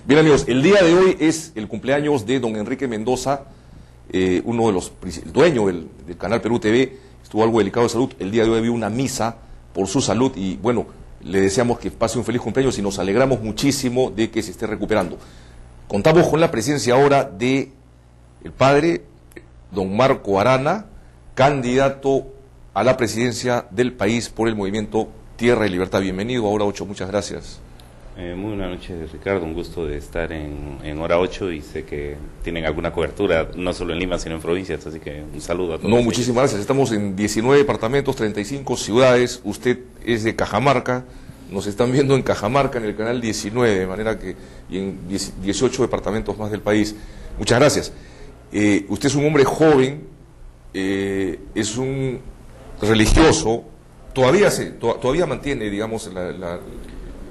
Bien, amigos, el día de hoy es el cumpleaños de don Enrique Mendoza, uno de los el dueño del canal Perú TV. Estuvo algo delicado de salud. El día de hoy había una misa por su salud y bueno, le deseamos que pase un feliz cumpleaños y nos alegramos muchísimo de que se esté recuperando. Contamos con la presencia ahora de el padre, don Marco Arana, candidato a la presidencia del país por el movimiento Tierra y Libertad. Bienvenido a Hora 8, muchas gracias. Muy buenas noches, Ricardo, un gusto de estar en Hora 8 y sé que tienen alguna cobertura, no solo en Lima, sino en provincias, así que un saludo a todos. No, muchísimas gracias. Estamos en 19 departamentos, 35 ciudades, usted es de Cajamarca, nos están viendo en Cajamarca, en el canal 19, de manera que, y en 18 departamentos más del país. Muchas gracias. Usted es un hombre joven, es un religioso, todavía mantiene, digamos,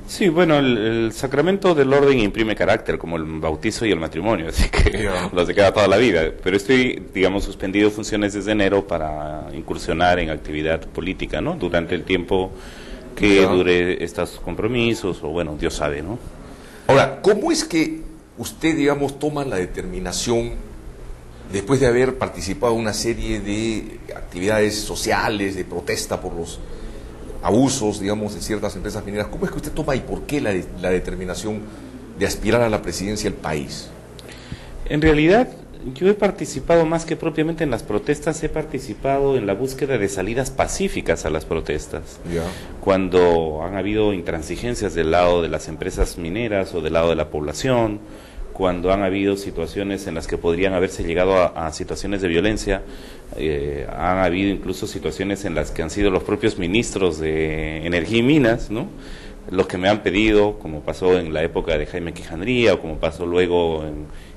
Sí, bueno, el sacramento del orden imprime carácter, como el bautizo y el matrimonio, así que lo se queda toda la vida. Pero estoy, digamos, suspendido funciones desde enero para incursionar en actividad política, ¿no? Durante el tiempo que dure estos compromisos, o bueno, Dios sabe, ¿no? Ahora, ¿cómo es que usted, digamos, toma la determinación, después de haber participado en una serie de actividades sociales, de protesta por los abusos, digamos, de ciertas empresas mineras, cómo es que usted toma y por qué la determinación de aspirar a la presidencia del país? En realidad, yo he participado más que propiamente en las protestas, he participado en la búsqueda de salidas pacíficas a las protestas. Cuando han habido intransigencias del lado de las empresas mineras o del lado de la población, cuando han habido situaciones en las que podrían haberse llegado a situaciones de violencia, han habido incluso situaciones en las que han sido los propios ministros de Energía y Minas, ¿no?, los que me han pedido, como pasó en la época de Jaime Quijandría, o como pasó luego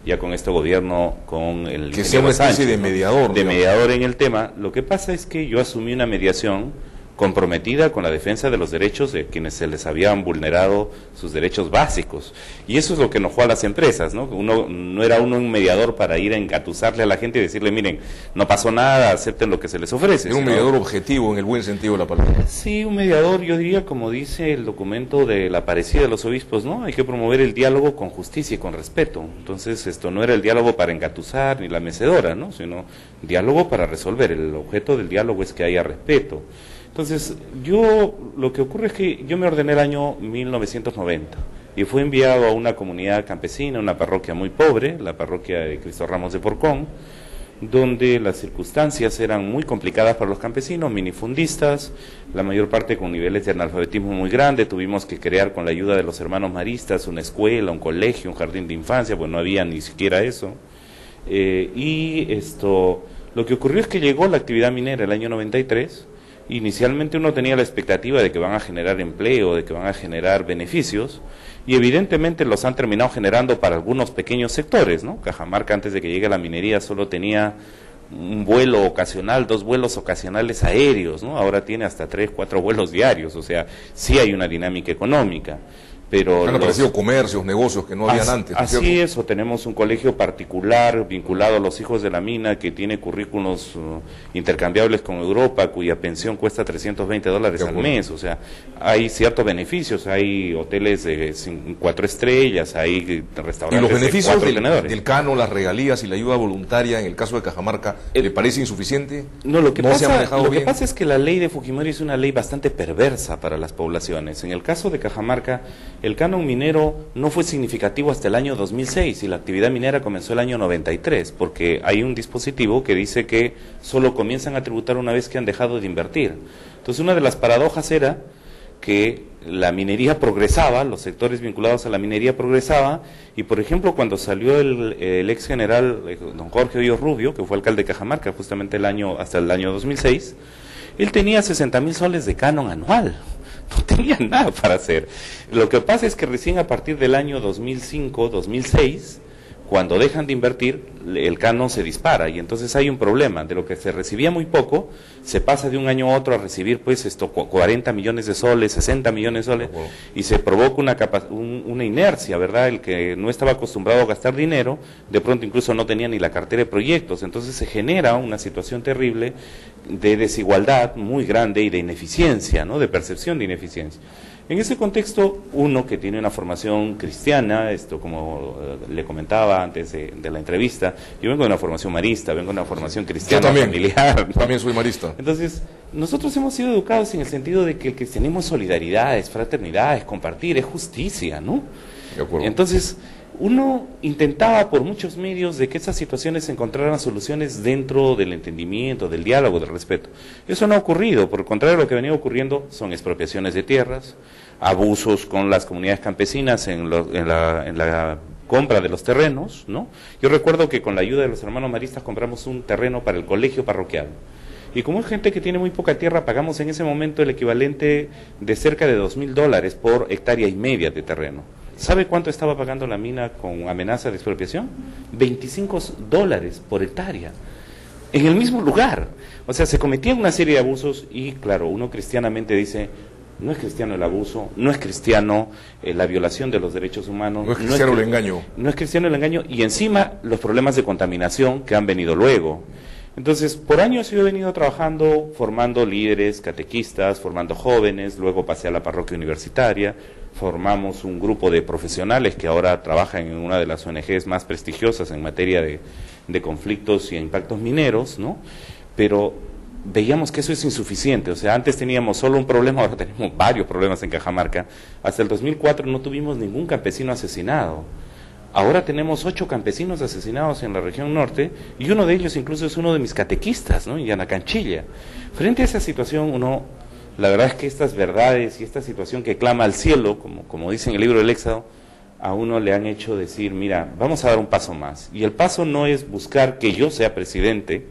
ya con este gobierno, con el... Que sea una especie de mediador. De mediador en el tema. Lo que pasa es que yo asumí una mediación comprometida con la defensa de los derechos de quienes se les habían vulnerado sus derechos básicos. Y eso es lo que enojó a las empresas, ¿no? No era uno un mediador para ir a engatusarle a la gente y decirle, miren, no pasó nada, acepten lo que se les ofrece. Era un mediador objetivo en el buen sentido de la palabra. Sí, un mediador, yo diría, como dice el documento de la Aparecida de los Obispos, ¿no? Hay que promover el diálogo con justicia y con respeto. Entonces, esto no era el diálogo para engatusar ni la mecedora, ¿no?, sino diálogo para resolver. El objeto del diálogo es que haya respeto. Entonces, lo que ocurre es que yo me ordené el año 1990 y fui enviado a una comunidad campesina, una parroquia muy pobre, la parroquia de Cristo Ramos de Porcón, donde las circunstancias eran muy complicadas para los campesinos, minifundistas, la mayor parte con niveles de analfabetismo muy grandes. Tuvimos que crear, con la ayuda de los hermanos maristas, una escuela, un colegio, un jardín de infancia, pues no había ni siquiera eso. Lo que ocurrió es que llegó la actividad minera el año 93. Inicialmente uno tenía la expectativa de que van a generar empleo, de que van a generar beneficios, y evidentemente los han terminado generando para algunos pequeños sectores, ¿no? Cajamarca, antes de que llegue la minería, solo tenía un vuelo ocasional, 2 vuelos ocasionales aéreos, ¿no? Ahora tiene hasta 3, 4 vuelos diarios, o sea, sí hay una dinámica económica. Pero han aparecido comercios, negocios que no habían antes, ¿no? Así es, o tenemos un colegio particular vinculado a los hijos de la mina que tiene currículos intercambiables con Europa, cuya pensión cuesta $320 al mes. O sea, hay ciertos beneficios, hay hoteles de 4 estrellas, hay restaurantes. ¿Y los beneficios de del canon, las regalías y la ayuda voluntaria en el caso de Cajamarca, le parece insuficiente? No, lo que pasa es que la ley de Fujimori es una ley bastante perversa para las poblaciones. En el caso de Cajamarca, el canon minero no fue significativo hasta el año 2006 y la actividad minera comenzó el año 93, porque hay un dispositivo que dice que solo comienzan a tributar una vez que han dejado de invertir. Entonces, una de las paradojas era que la minería progresaba, los sectores vinculados a la minería progresaba, y por ejemplo cuando salió el ex general don Jorge Hoyos Rubio, que fue alcalde de Cajamarca justamente hasta el año 2006, él tenía 60,000 soles de canon anual. No tenía nada para hacer. Lo que pasa es que recién a partir del año 2005, 2006, cuando dejan de invertir, el canon se dispara y entonces hay un problema. De lo que se recibía muy poco, se pasa de un año a otro a recibir 40 millones de soles, 60 millones de soles, y se provoca una inercia, ¿verdad? El que no estaba acostumbrado a gastar dinero, de pronto incluso no tenía ni la cartera de proyectos, entonces se genera una situación terrible de desigualdad muy grande y de ineficiencia, ¿no?, de percepción de ineficiencia. En ese contexto, uno que tiene una formación cristiana, esto como le comentaba antes de la entrevista, yo vengo de una formación marista, vengo de una formación cristiana familiar, ¿no? También soy marista. Entonces, nosotros hemos sido educados en el sentido de que el cristianismo es solidaridad, es fraternidad, es compartir, es justicia, ¿no? De acuerdo. Entonces, uno intentaba por muchos medios de que esas situaciones encontraran soluciones dentro del entendimiento, del diálogo, del respeto. Eso no ha ocurrido, por el contrario, lo que venía ocurriendo son expropiaciones de tierras, abusos con las comunidades campesinas en la compra de los terrenos, ¿no? Yo recuerdo que con la ayuda de los hermanos maristas compramos un terreno para el colegio parroquial. Y como es gente que tiene muy poca tierra, pagamos en ese momento el equivalente de cerca de $2,000 por hectárea y media de terreno. ¿Sabe cuánto estaba pagando la mina con amenaza de expropiación? $25 por hectárea, en el mismo lugar. O sea, se cometían una serie de abusos y, claro, uno cristianamente dice, no es cristiano el abuso, no es cristiano la violación de los derechos humanos. No es cristiano el engaño. No es cristiano el engaño y encima los problemas de contaminación que han venido luego. Entonces, por años yo he venido trabajando, formando líderes, catequistas, formando jóvenes, luego pasé a la parroquia universitaria, formamos un grupo de profesionales que ahora trabajan en una de las ONGs más prestigiosas en materia de conflictos y impactos mineros, ¿no? Pero veíamos que eso es insuficiente, o sea, antes teníamos solo un problema, ahora tenemos varios problemas en Cajamarca. Hasta el 2004 no tuvimos ningún campesino asesinado. Ahora tenemos 8 campesinos asesinados en la región norte y uno de ellos incluso es uno de mis catequistas, ¿no? Yanacanchilla. Frente a esa situación, la verdad es que estas verdades y esta situación que clama al cielo, como dice en el libro del Éxodo, a uno le han hecho decir, mira, vamos a dar un paso más. Y el paso no es buscar que yo sea presidente,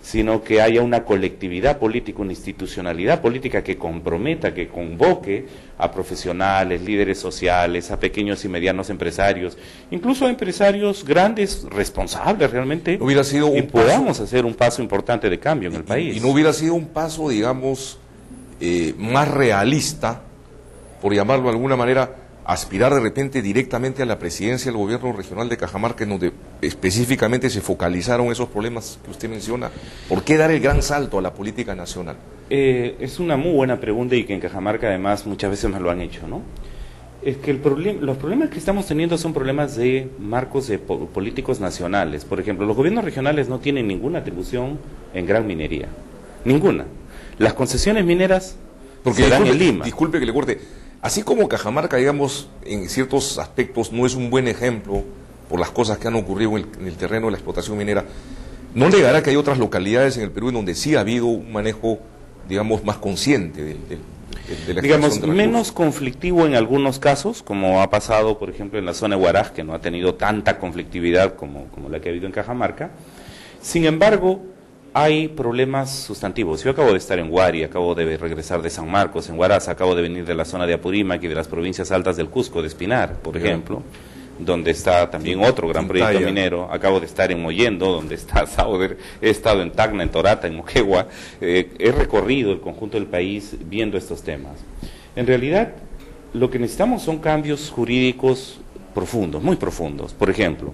sino que haya una colectividad política, una institucionalidad política que comprometa, que convoque a profesionales, líderes sociales, a pequeños y medianos empresarios, incluso a empresarios grandes, responsables realmente, hubiera sido y podamos hacer un paso importante de cambio en el país. Y no hubiera sido un paso, digamos, más realista, por llamarlo de alguna manera, aspirar de repente directamente a la presidencia del gobierno regional de Cajamarca, en donde específicamente se focalizaron esos problemas que usted menciona. ¿Por qué dar el gran salto a la política nacional? Es una muy buena pregunta y que en Cajamarca además muchas veces me lo han hecho, ¿no? Es que los problemas que estamos teniendo son problemas de marcos de políticos nacionales. Por ejemplo, los gobiernos regionales no tienen ninguna atribución en gran minería, ninguna. Las concesiones mineras se dan en Lima. Disculpe que le corte. Así como Cajamarca, digamos, en ciertos aspectos no es un buen ejemplo por las cosas que han ocurrido en el terreno de la explotación minera, no negará que hay otras localidades en el Perú en donde sí ha habido un manejo, digamos, más consciente de la digamos, menos conflictivo en algunos casos, como ha pasado, por ejemplo, en la zona de Huaraz, que no ha tenido tanta conflictividad como la que ha habido en Cajamarca. Sin embargo, hay problemas sustantivos. Yo acabo de estar en Huari, acabo de regresar de San Marcos, en Huaraz, acabo de venir de la zona de Apurímac y de las provincias altas del Cusco, de Espinar, por ejemplo, donde está también otro gran proyecto minero. Acabo de estar en Mollendo, donde está Sauder, he estado en Tacna, en Torata, en Moquegua, he recorrido el conjunto del país viendo estos temas. En realidad, lo que necesitamos son cambios jurídicos profundos, muy profundos. Por ejemplo,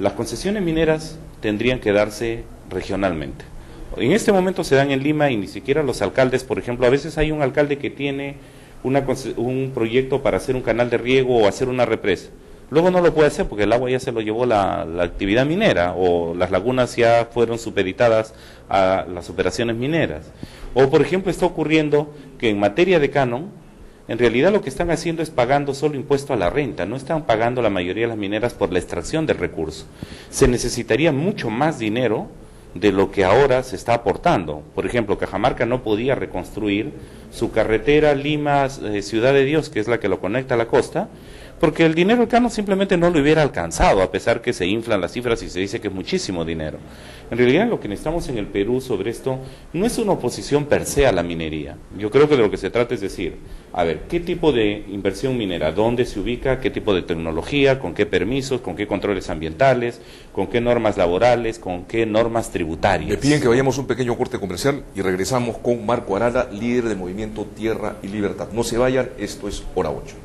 las concesiones mineras tendrían que darse regionalmente. En este momento se dan en Lima y ni siquiera los alcaldes, por ejemplo, a veces hay un alcalde que tiene un proyecto para hacer un canal de riego o hacer una represa. Luego no lo puede hacer porque el agua ya se lo llevó la actividad minera o las lagunas ya fueron supeditadas a las operaciones mineras. O, por ejemplo, está ocurriendo que en materia de canon, en realidad lo que están haciendo es pagando solo impuesto a la renta, no están pagando la mayoría de las mineras por la extracción del recurso. Se necesitaría mucho más dinero de lo que ahora se está aportando. Por ejemplo, Cajamarca no podía reconstruir su carretera Lima-Ciudad de Dios, que es la que lo conecta a la costa, porque el dinero del canon simplemente no lo hubiera alcanzado, a pesar que se inflan las cifras y se dice que es muchísimo dinero. En realidad lo que necesitamos en el Perú sobre esto no es una oposición per se a la minería. Yo creo que de lo que se trata es decir, a ver, ¿qué tipo de inversión minera? ¿Dónde se ubica? ¿Qué tipo de tecnología? ¿Con qué permisos? ¿Con qué controles ambientales? ¿Con qué normas laborales? ¿Con qué normas tributarias? Me piden que vayamos a un pequeño corte comercial y regresamos con Marco Arana, líder del movimiento Tierra y Libertad. No se vayan, esto es Hora 8.